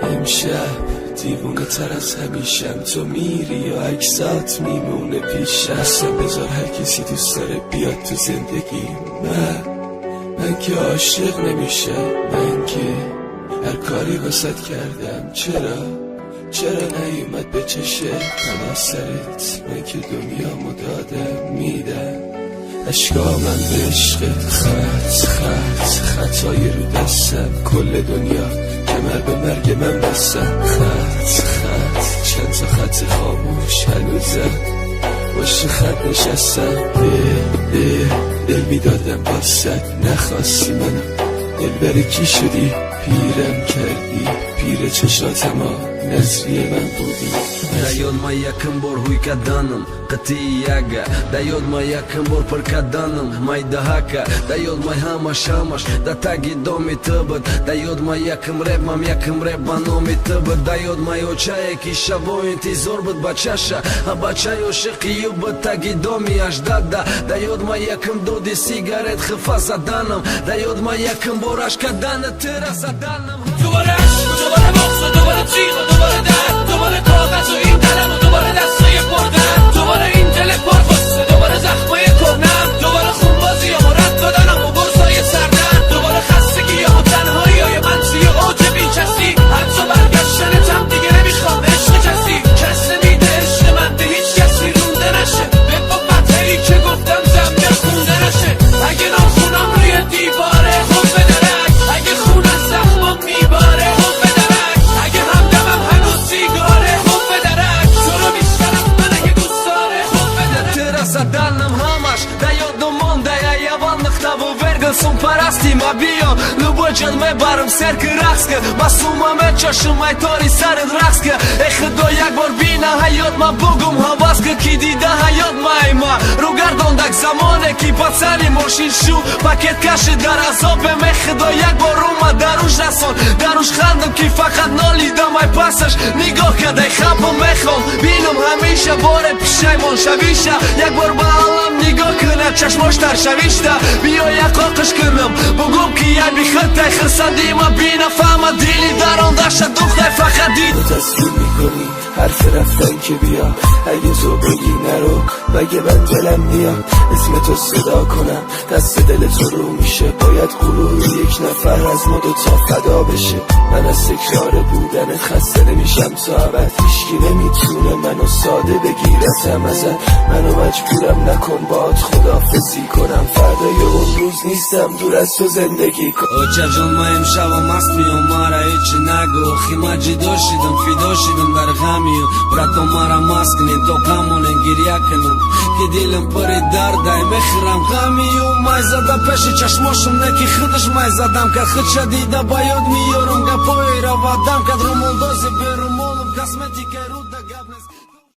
امشب دیوونه تر از همیشم، تو میری و عکسات میمونه پیشم. اصلا بذار هر کسی دوست داره بیاد تو زندگی. من که عاشق نمیشم، من که هر کاری واسط کردم. چرا نیومد به چشت من سرت؟ من که دنیامو دادم میدم، عشقا من به عشقت. خطای رو دستم، کل دنیا کمر به مرگ من بستم. چند تا خط خاموش هنوزم باشه خط نشستم. دل میدادم باست، نخواستی منو دل کی شدی؟ پیرم کردی، پیر چشاتما نظری من بودی. Dajod ma jakën bor huj ka danëm, këti i jaga. Dajod ma jakën bor për ka danëm, maj da haka. Dajod ma hamash, da tagi domi të bët. Dajod ma jakëm rep banomi të bët. Dajod ma jo qaj e kisha vojnë ti zorbët baqasha. A baqaj o shëki ju bët tagi domi ashtë dada. Dajod ma jakëm dodi sigaret khëfasa danëm. Dajod ma jakëm bor ashtë ka danë të rasa danëm. دوباره عشق و دوباره بغض و دوباره تیغ و دوباره درد، دوباره کاغذ و این قلم و دوباره دستای پردرد، دوباره این دل پرغصه، دوباره زخمای کرنم، دوباره خونبازی و رد دادنم و برسای سردرد، دوباره خستگی و تنهایی های من توی اوج بیکسی. حتی برگشتنتم دیگه نمیخوام عشق کسی. کس نمیده عشق من به هیچ کسی رونده نشه. به قطعی که گفتم زمین خونده نشه. اگه ناخونم روی دیواره خب به درک، اگه خونم زخمم میباره خب به درک، اگه همدمم هنوز سیگاره خب به درک، تو رو بیشترم من اگه دوست داره خب به درک. Terasa danëm hamash, da jo do monda ja javan në këta vë vergën. Sun parasti ma bio, në bëgjën me barëm serkë rakske. Masuma me qëshë majtori sarën rakske. E khëdo jak borbina, hajot ma bugum havaske. Ki dida hajot ma ima, rugar dondak zamone. Ki pacali moshin shu, paket kashe dara zope. Me khëdo jak boruma, darush rason, darush khandëm. Ki fakat noli da maj pasash, nigoh kada i khapëm me khom. Binëm hamisha, bore pishajmon shavisha. Jak borba allam nigoh këna, qash moshtar shavishta. Bio jak okësh kënëm, bugum ki jaj bi khëtaj. Khërsa dima bina fama dili, daron dasha dukhtaj fakadit. تو تصمیم میکنی حرف رفتن که بیا، اگه تو بگی نرو مگه من دلم میاد اسم تو صدا کنم. دست دل تو رو میشه، باید غرور یک نفر از ما دوتا فدا بشه. من از تکرار بودن خسته نمیشم تا ابد، هیچکی نمیتونه منو ساده بگیرتم ازت. منو مجبورم نکن باهات خداحافظی کنم، فردای اون روز نیستم دور از تو زندگی کن. Oqa gjon ma im shava masti o mara e që nago. Khima gjidoshidëm, fidoshidëm dar ghamiju. Pra to mara masknin, to kamonin girjakënëm. Ki dilëm për i dardaj me khram ghamiju. Maj zada peshi qash moshëm ne ki khëdësh maj zadam. Ka khët shadida bajod mi jorëm, ga pojra vadam. Ka drumuldozi bërë molëm, kasmetike ruda gabnes.